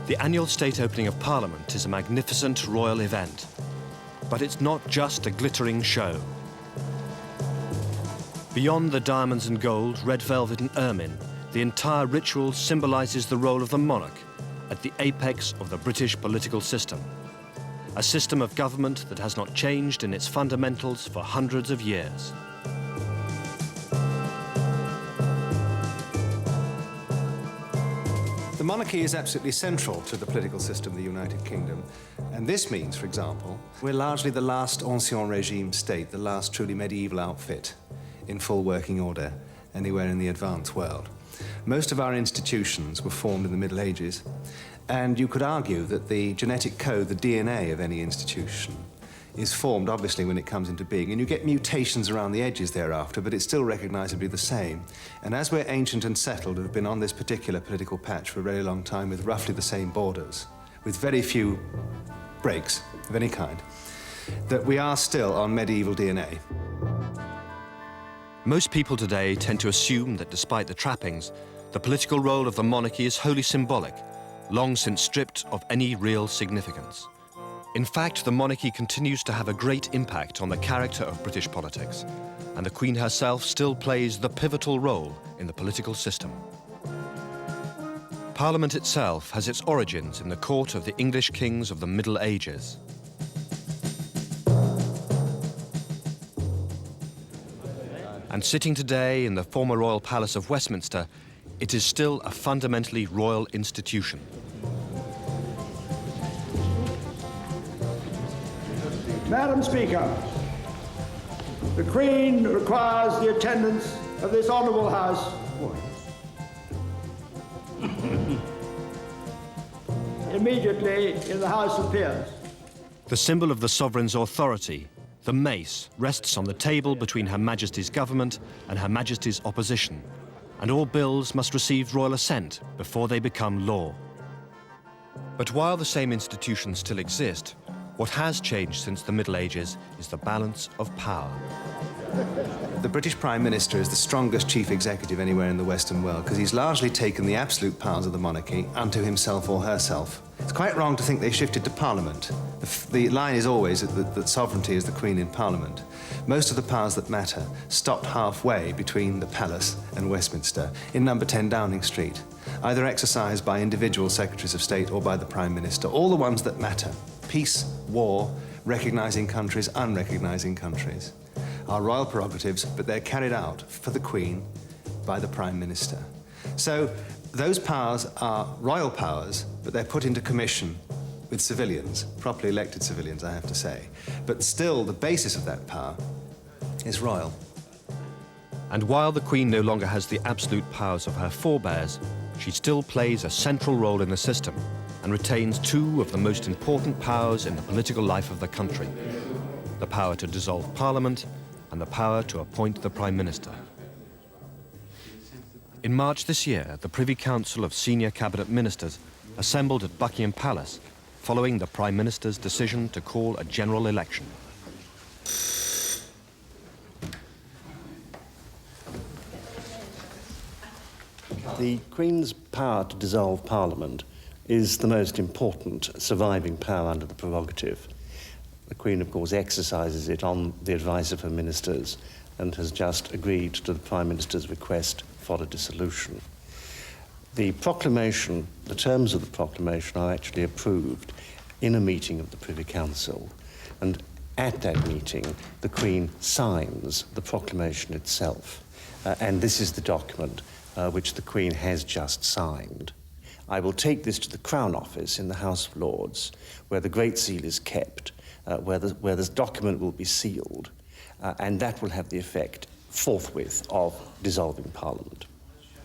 The annual state opening of Parliament is a magnificent royal event. But it's not just a glittering show. Beyond the diamonds and gold, red velvet and ermine, the entire ritual symbolises the role of the monarch at the apex of the British political system. A system of government that has not changed in its fundamentals for hundreds of years. The monarchy is absolutely central to the political system of the United Kingdom. And this means, for example, we're largely the last ancien regime state, the last truly medieval outfit in full working order anywhere in the advanced world. Most of our institutions were formed in the Middle Ages, and you could argue that the genetic code, the DNA of any institution, is formed, obviously, when it comes into being, and you get mutations around the edges thereafter, but it's still recognizably the same. And as we're ancient and settled, have been on this particular political patch for a very long time with roughly the same borders, with very few breaks of any kind, that we are still on medieval DNA. Most people today tend to assume that despite the trappings, the political role of the monarchy is wholly symbolic, long since stripped of any real significance. In fact, the monarchy continues to have a great impact on the character of British politics, and the Queen herself still plays the pivotal role in the political system. Parliament itself has its origins in the court of the English kings of the Middle Ages. And sitting today in the former Royal Palace of Westminster, it is still a fundamentally royal institution. Madam Speaker, the Queen requires the attendance of this honourable House immediately in the House of Peers. The symbol of the sovereign's authority, the mace, rests on the table between Her Majesty's government and Her Majesty's opposition, and all bills must receive royal assent before they become law. But while the same institutions still exist, what has changed since the Middle Ages is the balance of power. The British Prime Minister is the strongest chief executive anywhere in the Western world because he's largely taken the absolute powers of the monarchy unto himself or herself. It's quite wrong to think they shifted to Parliament. The line is always that sovereignty is the Queen in Parliament. Most of the powers that matter stopped halfway between the Palace and Westminster in number 10 Downing Street, either exercised by individual secretaries of state or by the Prime Minister, all the ones that matter. Peace, war, recognising countries, unrecognising countries, are royal prerogatives, but they're carried out for the Queen by the Prime Minister. So those powers are royal powers, but they're put into commission with civilians, properly elected civilians, I have to say. But still, the basis of that power is royal. And while the Queen no longer has the absolute powers of her forebears, she still plays a central role in the system and retains two of the most important powers in the political life of the country: the power to dissolve Parliament and the power to appoint the Prime Minister. In March this year, the Privy Council of senior cabinet ministers assembled at Buckingham Palace following the Prime Minister's decision to call a general election. The Queen's power to dissolve Parliament is the most important surviving power under the prerogative. The Queen, of course, exercises it on the advice of her ministers and has just agreed to the Prime Minister's request for a dissolution. The proclamation, the terms of the proclamation are actually approved in a meeting of the Privy Council, and at that meeting the Queen signs the proclamation itself. And this is the document which the Queen has just signed. I will take this to the Crown Office in the House of Lords, where the Great Seal is kept, where this document will be sealed, and that will have the effect forthwith of dissolving Parliament.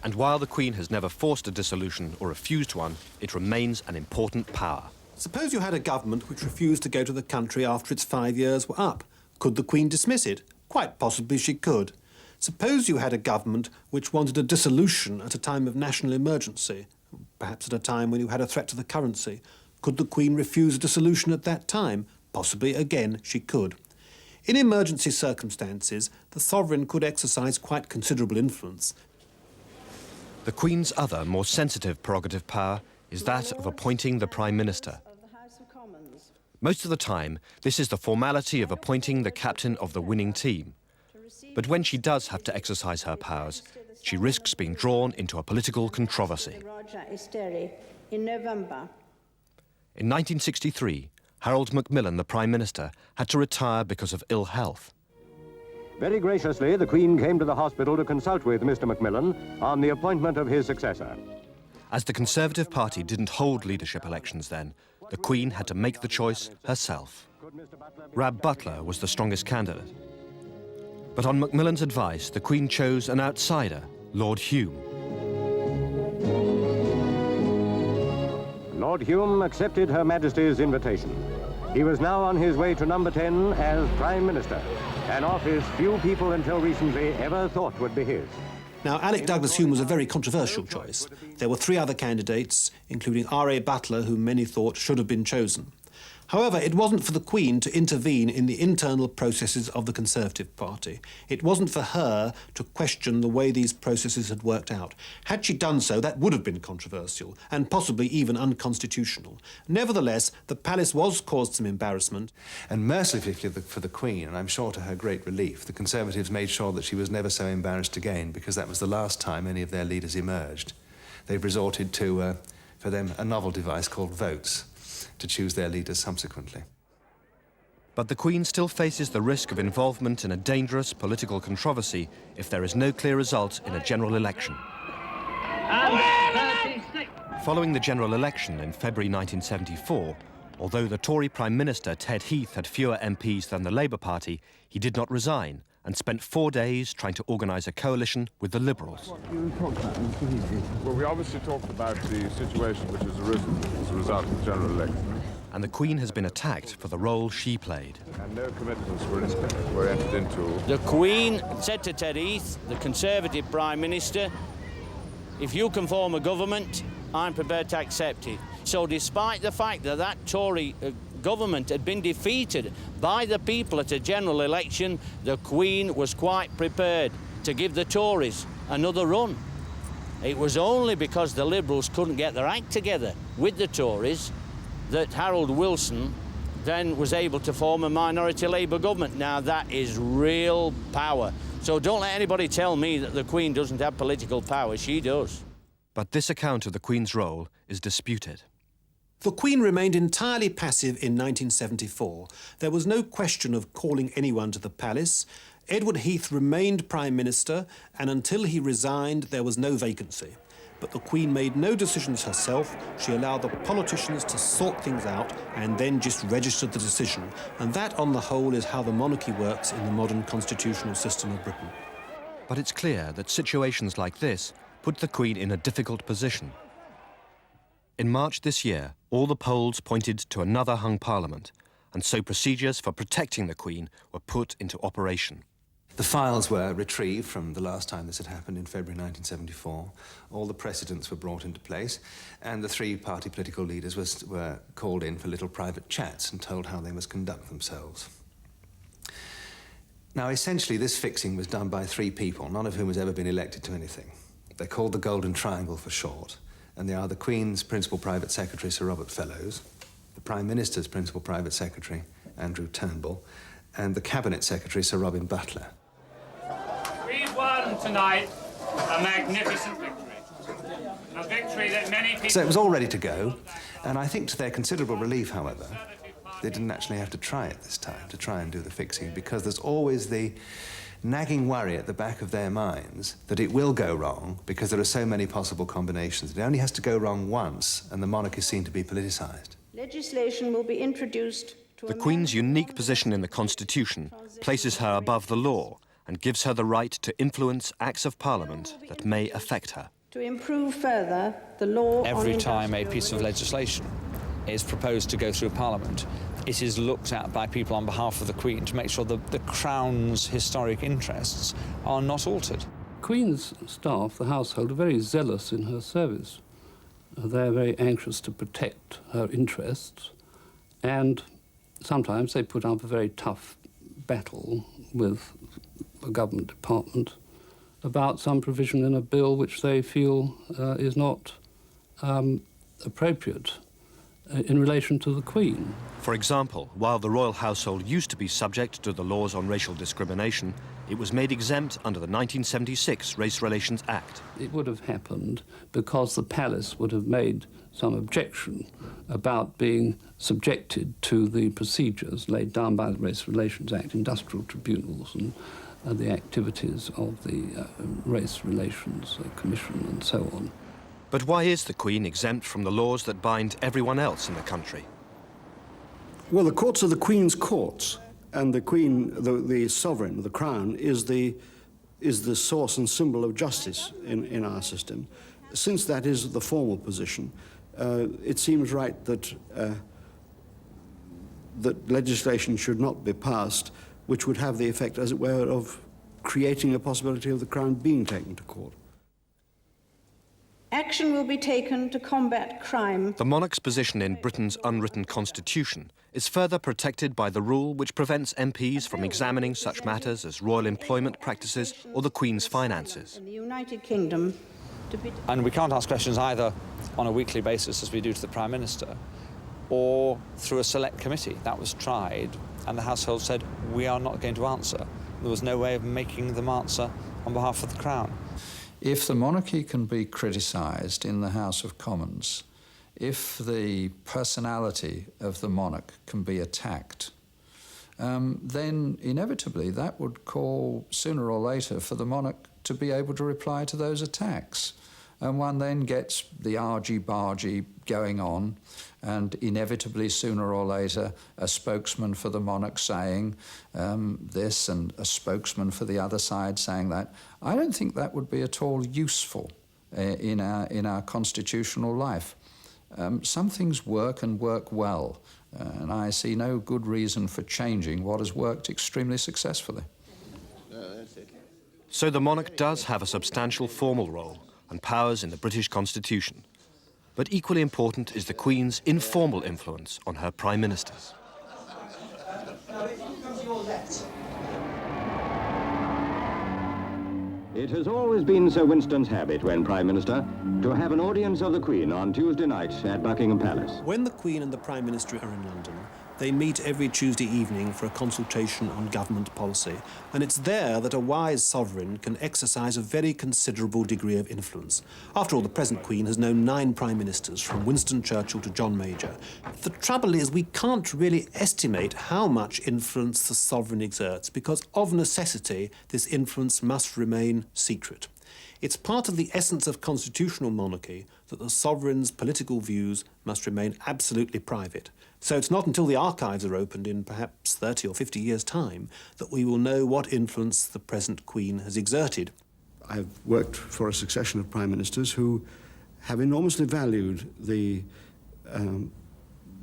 And while the Queen has never forced a dissolution or refused one, it remains an important power. Suppose you had a government which refused to go to the country after its 5 years were up. Could the Queen dismiss it? Quite possibly she could. Suppose you had a government which wanted a dissolution at a time of national emergency, perhaps at a time when you had a threat to the currency. Could the Queen refuse a dissolution at that time? Possibly, again, she could. In emergency circumstances, the sovereign could exercise quite considerable influence. The Queen's other, more sensitive prerogative power is that of appointing the Prime Minister. Most of the time, this is the formality of appointing the captain of the winning team. But when she does have to exercise her powers, she risks being drawn into a political controversy. In 1963, Harold Macmillan, the Prime Minister, had to retire because of ill health. Very graciously, the Queen came to the hospital to consult with Mr. Macmillan on the appointment of his successor. As the Conservative Party didn't hold leadership elections then, the Queen had to make the choice herself. Rab Butler was the strongest candidate. But on Macmillan's advice, the Queen chose an outsider, Lord Hume. Lord Hume accepted Her Majesty's invitation. He was now on his way to number 10 as Prime Minister, an office few people until recently ever thought would be his. Now, Alec Douglas Hume was a very controversial choice. There were 3 other candidates, including R.A. Butler, whom many thought should have been chosen. However, it wasn't for the Queen to intervene in the internal processes of the Conservative Party. It wasn't for her to question the way these processes had worked out. Had she done so, that would have been controversial and possibly even unconstitutional. Nevertheless, the palace was caused some embarrassment. And mercifully for the Queen, and I'm sure to her great relief, the Conservatives made sure that she was never so embarrassed again, because that was the last time any of their leaders emerged. They've resorted to, for them, a novel device called votes, to choose their leaders subsequently. But the Queen still faces the risk of involvement in a dangerous political controversy if there is no clear result in a general election. Following the general election in February 1974, although the Tory Prime Minister Ted Heath had fewer MPs than the Labour Party, he did not resign and spent 4 days trying to organise a coalition with the Liberals. Well, we obviously talked about the situation which has arisen as a result of the general election. And the Queen has been attacked for the role she played. And no commitments were entered into. The Queen said to Ted Heath, the Conservative Prime Minister, if you can form a government, I'm prepared to accept it. So despite the fact that that Tory government had been defeated by the people at a general election, the Queen was quite prepared to give the Tories another run. It was only because the Liberals couldn't get their act together with the Tories that Harold Wilson then was able to form a minority Labour government. Now that is real power. So don't let anybody tell me that the Queen doesn't have political power. She does. But this account of the Queen's role is disputed. The Queen remained entirely passive in 1974. There was no question of calling anyone to the palace. Edward Heath remained Prime Minister, and until he resigned, there was no vacancy. But the Queen made no decisions herself. She allowed the politicians to sort things out and then just registered the decision. And that, on the whole, is how the monarchy works in the modern constitutional system of Britain. But it's clear that situations like this put the Queen in a difficult position. In March this year, all the polls pointed to another hung Parliament, and so procedures for protecting the Queen were put into operation. The files were retrieved from the last time this had happened in February 1974. All the precedents were brought into place, and the 3 party political leaders were called in for little private chats and told how they must conduct themselves. Now, essentially, this fixing was done by 3 people, none of whom has ever been elected to anything. They're called the Golden Triangle for short, and they are the Queen's Principal Private Secretary, Sir Robert Fellows, the Prime Minister's Principal Private Secretary, Andrew Turnbull, and the Cabinet Secretary, Sir Robin Butler. We've won tonight a magnificent victory. A victory that many people... So it was all ready to go, and I think to their considerable relief, however, they didn't actually have to try it this time, to try and do the fixing, because there's always the nagging worry at the back of their minds that it will go wrong because there are so many possible combinations. It only has to go wrong once, and the monarchy is seen to be politicised. Legislation will be introduced to... The Queen's unique position in the Constitution places her above the law and gives her the right to influence acts of Parliament that may affect her. To improve further the law... Every time a piece of legislation is proposed to go through Parliament, it is looked at by people on behalf of the Queen to make sure that the Crown's historic interests are not altered. Queen's staff, the household, are very zealous in her service. They're very anxious to protect her interests, and sometimes they put up a very tough battle with a government department about some provision in a bill which they feel is not appropriate in relation to the Queen. For example, while the royal household used to be subject to the laws on racial discrimination, it was made exempt under the 1976 Race Relations Act. It would have happened because the palace would have made some objection about being subjected to the procedures laid down by the Race Relations Act, industrial tribunals and the activities of the Race Relations Commission and so on. But why is the Queen exempt from the laws that bind everyone else in the country? Well, the courts are the Queen's courts, and the Queen, the sovereign, the Crown, is the source and symbol of justice in our system. Since that is the formal position, it seems right that that legislation should not be passed which would have the effect, as it were, of creating a possibility of the Crown being taken to court. Action will be taken to combat crime. The monarch's position in Britain's unwritten constitution is further protected by the rule which prevents MPs from examining such matters as royal employment practices or the Queen's finances. In the United Kingdom, and we can't ask questions either on a weekly basis, as we do to the Prime Minister, or through a select committee. That was tried, and the household said, we are not going to answer. There was no way of making them answer on behalf of the Crown. If the monarchy can be criticised in the House of Commons, if the personality of the monarch can be attacked, then inevitably that would call sooner or later for the monarch to be able to reply to those attacks. And one then gets the argy-bargy going on, and inevitably sooner or later a spokesman for the monarch saying this and a spokesman for the other side saying that. I don't think that would be at all useful in our constitutional life. Some things work and work well, and I see no good reason for changing what has worked extremely successfully. So the monarch does have a substantial formal role and powers in the British Constitution. But equally important is the Queen's informal influence on her Prime Ministers. It has always been Sir Winston's habit, when Prime Minister, to have an audience of the Queen on Tuesday night at Buckingham Palace. When the Queen and the Prime Minister are in London, they meet every Tuesday evening for a consultation on government policy, and it's there that a wise sovereign can exercise a very considerable degree of influence. After all, the present Queen has known 9 Prime Ministers, from Winston Churchill to John Major. The trouble is, we can't really estimate how much influence the sovereign exerts, because of necessity, this influence must remain secret. It's part of the essence of constitutional monarchy that the sovereign's political views must remain absolutely private. So it's not until the archives are opened in perhaps 30 or 50 years' time that we will know what influence the present Queen has exerted. I've worked for a succession of Prime Ministers who have enormously valued the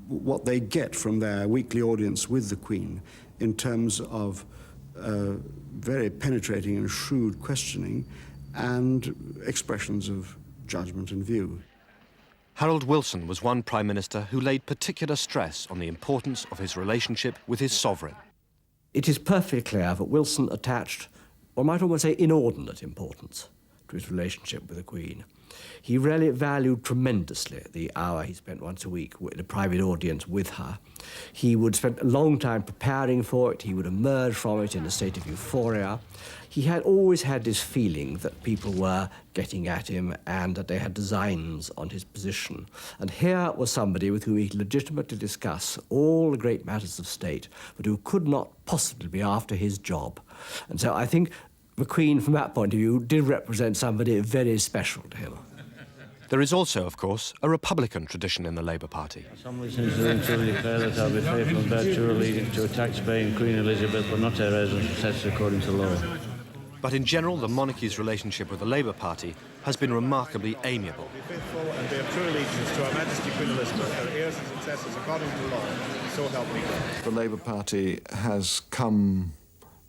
what they get from their weekly audience with the Queen in terms of very penetrating and shrewd questioning and expressions of judgment and view. Harold Wilson was one Prime Minister who laid particular stress on the importance of his relationship with his sovereign. It is perfectly clear that Wilson attached, one might almost say, inordinate importance to his relationship with the Queen. He really valued tremendously the hour he spent once a week in a private audience with her. He would spend a long time preparing for it. He would emerge from it in a state of euphoria. He had always had this feeling that people were getting at him and that they had designs on his position. And here was somebody with whom he could legitimately discuss all the great matters of state, but who could not possibly be after his job. And so I think the Queen, from that point of view, did represent somebody very special to him. There is also, of course, a Republican tradition in the Labour Party. Some listeners truly declare that I'll be faithful and bear true allegiance to a tax-paying Queen Elizabeth, but not her heirs and successors according to law. But in general, the monarchy's relationship with the Labour Party has been remarkably amiable. Be faithful and bear true allegiance to Her Majesty Queen Elizabeth, her heirs and successors according to law, so help me God. The Labour Party has come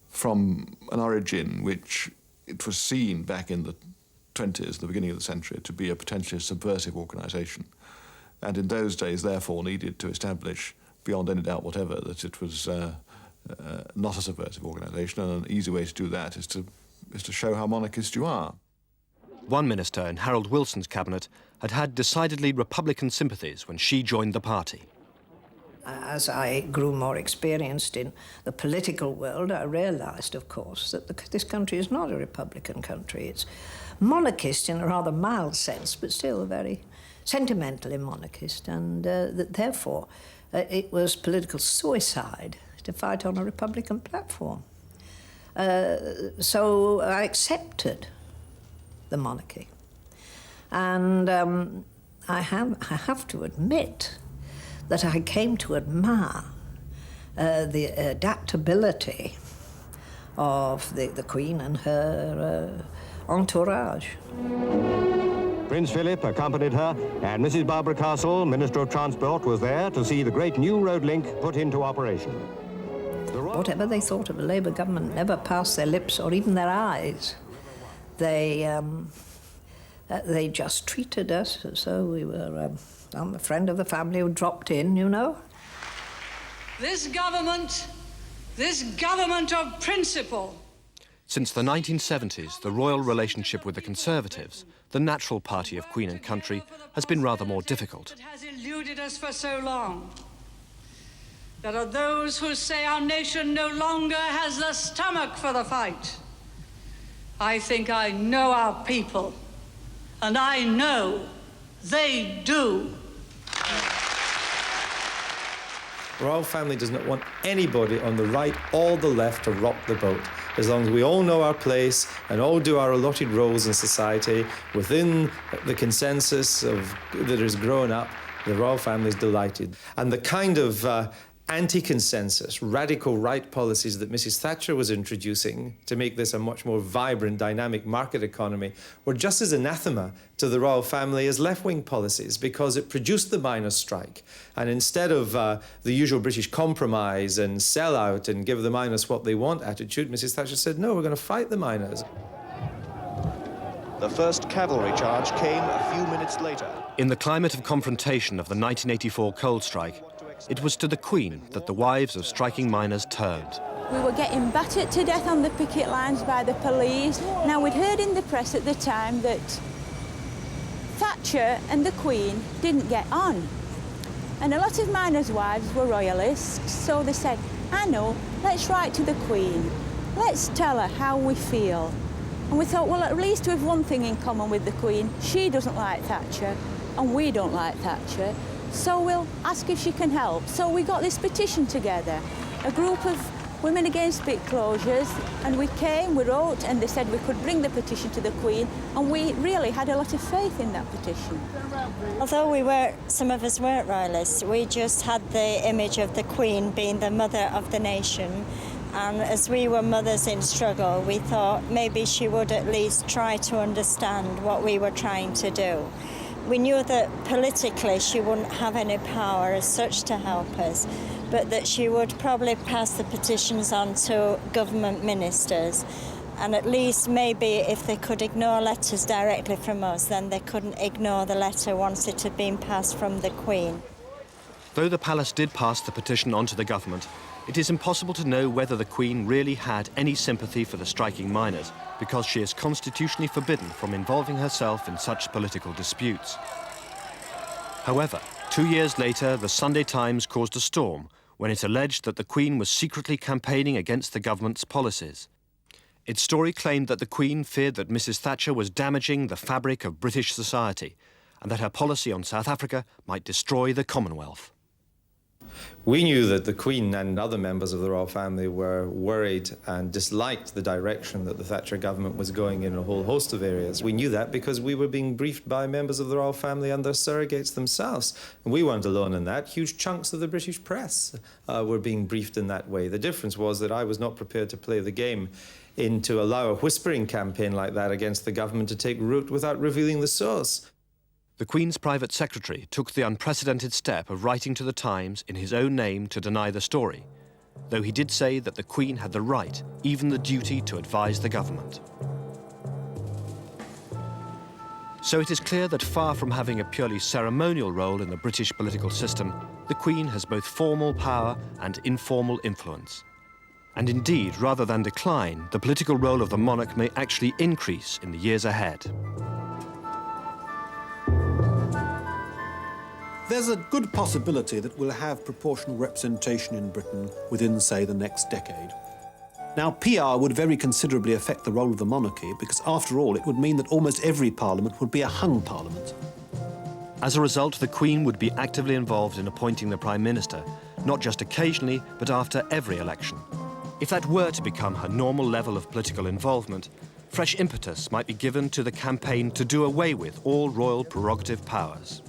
from an origin which it was seen back in the 20s, the beginning of the century, to be a potentially subversive organisation, and in those days therefore needed to establish beyond any doubt whatever that it was not a subversive organisation, and an easy way to do that is to show how monarchist you are. One minister in Harold Wilson's cabinet had had decidedly Republican sympathies when she joined the party. As I grew more experienced in the political world, I realised, of course, that this country is not a Republican country. It's monarchist in a rather mild sense, but still very sentimentally monarchist, and that therefore it was political suicide to fight on a Republican platform. So I accepted the monarchy. And I have to admit that I came to admire the adaptability of the Queen and her entourage. Prince Philip accompanied her, and Mrs. Barbara Castle, Minister of Transport, was there to see the great new road link put into operation. Whatever they thought of the Labour government never passed their lips or even their eyes. They just treated us as though we were a friend of the family who dropped in, you know. This government of principle. Since the 1970s, the royal relationship with the Conservatives, the natural party of Queen and country, has been rather more difficult. It has eluded us for so long. There are those who say our nation no longer has the stomach for the fight. I think I know our people, and I know they do. The royal family does not want anybody on the right or the left to rock the boat. As long as we all know our place and all do our allotted roles in society within the consensus that has grown up, the royal family is delighted. And the kind of anti-consensus, radical right policies that Mrs. Thatcher was introducing to make this a much more vibrant, dynamic market economy were just as anathema to the royal family as left-wing policies, because it produced the miners' strike. And instead of the usual British compromise and sell out and give the miners what they want attitude, Mrs. Thatcher said, no, we're going to fight the miners. The first cavalry charge came a few minutes later. In the climate of confrontation of the 1984 coal strike, it was to the Queen that the wives of striking miners turned. We were getting battered to death on the picket lines by the police. Now, we'd heard in the press at the time that Thatcher and the Queen didn't get on. And a lot of miners' wives were royalists, so they said, I know, let's write to the Queen. Let's tell her how we feel. And we thought, well, at least we have one thing in common with the Queen. She doesn't like Thatcher, and we don't like Thatcher. So we'll ask if she can help. So we got this petition together, a group of women against pit closures, and we came, we wrote, and they said we could bring the petition to the Queen, and we really had a lot of faith in that petition. Although some of us weren't royalists, we just had the image of the Queen being the mother of the nation, and as we were mothers in struggle, we thought maybe she would at least try to understand what we were trying to do. We knew that politically she wouldn't have any power as such to help us, but that she would probably pass the petitions on to government ministers, and at least maybe if they could ignore letters directly from us, then they couldn't ignore the letter once it had been passed from the Queen. Though the palace did pass the petition on to the government, it is impossible to know whether the Queen really had any sympathy for the striking miners, because she is constitutionally forbidden from involving herself in such political disputes. However, 2 years later, the Sunday Times caused a storm when it alleged that the Queen was secretly campaigning against the government's policies. Its story claimed that the Queen feared that Mrs. Thatcher was damaging the fabric of British society and that her policy on South Africa might destroy the Commonwealth. We knew that the Queen and other members of the royal family were worried and disliked the direction that the Thatcher government was going in a whole host of areas. We knew that because we were being briefed by members of the royal family and their surrogates themselves. And we weren't alone in that. Huge chunks of the British press were being briefed in that way. The difference was that I was not prepared to play the game to allow a whispering campaign like that against the government to take root without revealing the source. The Queen's private secretary took the unprecedented step of writing to the Times in his own name to deny the story, though he did say that the Queen had the right, even the duty, to advise the government. So it is clear that far from having a purely ceremonial role in the British political system, the Queen has both formal power and informal influence. And indeed, rather than decline, the political role of the monarch may actually increase in the years ahead. There's a good possibility that we'll have proportional representation in Britain within, say, the next decade. Now, PR would very considerably affect the role of the monarchy because, after all, it would mean that almost every parliament would be a hung parliament. As a result, the Queen would be actively involved in appointing the Prime Minister, not just occasionally, but after every election. If that were to become her normal level of political involvement, fresh impetus might be given to the campaign to do away with all royal prerogative powers.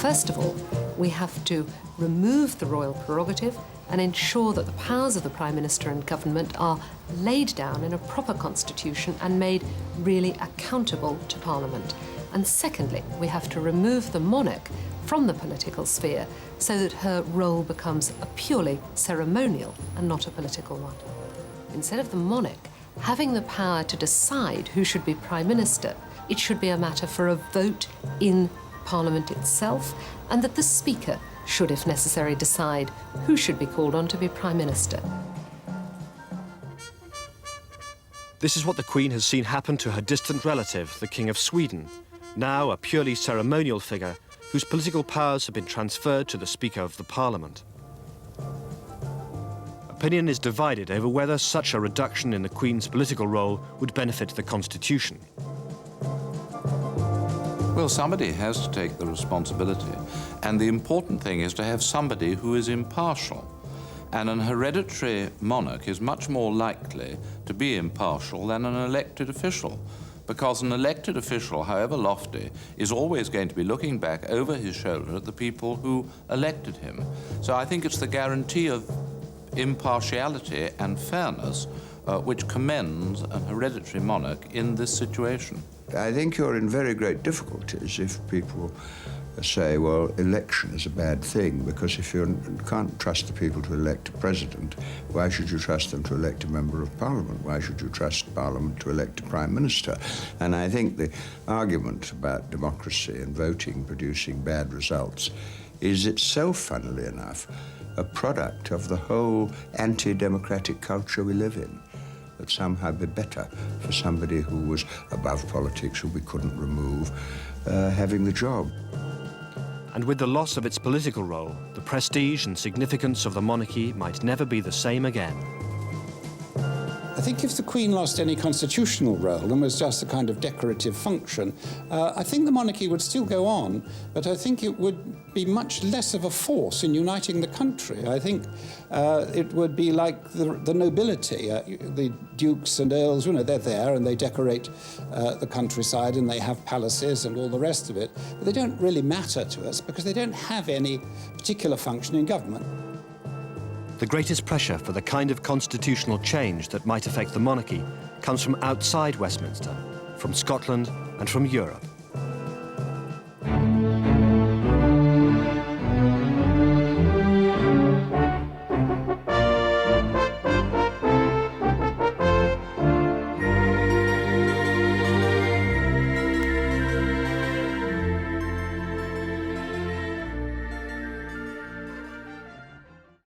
First of all, we have to remove the royal prerogative and ensure that the powers of the Prime Minister and government are laid down in a proper constitution and made really accountable to Parliament. And secondly, we have to remove the monarch from the political sphere so that her role becomes a purely ceremonial and not a political one. Instead of the monarch having the power to decide who should be Prime Minister, it should be a matter for a vote in Parliament itself, and that the Speaker should, if necessary, decide who should be called on to be Prime Minister. This is what the Queen has seen happen to her distant relative, the King of Sweden, now a purely ceremonial figure whose political powers have been transferred to the Speaker of the Parliament. Opinion is divided over whether such a reduction in the Queen's political role would benefit the Constitution. Well, somebody has to take the responsibility, and the important thing is to have somebody who is impartial. And an hereditary monarch is much more likely to be impartial than an elected official, because an elected official, however lofty, is always going to be looking back over his shoulder at the people who elected him. So I think it's the guarantee of impartiality and fairness which commends an hereditary monarch in this situation. I think you're in very great difficulties if people say, well, election is a bad thing, because if you can't trust the people to elect a president, why should you trust them to elect a member of Parliament? Why should you trust Parliament to elect a Prime Minister? And I think the argument about democracy and voting producing bad results is itself, funnily enough, a product of the whole anti-democratic culture we live in. That somehow be better for somebody who was above politics, who we couldn't remove, having the job. And with the loss of its political role, the prestige and significance of the monarchy might never be the same again. I think if the Queen lost any constitutional role and was just a kind of decorative function, I think the monarchy would still go on, but I think it would be much less of a force in uniting the country. I think it would be like the nobility. The dukes and earls, you know, they're there and they decorate the countryside and they have palaces and all the rest of it, but they don't really matter to us because they don't have any particular function in government. The greatest pressure for the kind of constitutional change that might affect the monarchy comes from outside Westminster, from Scotland and from Europe.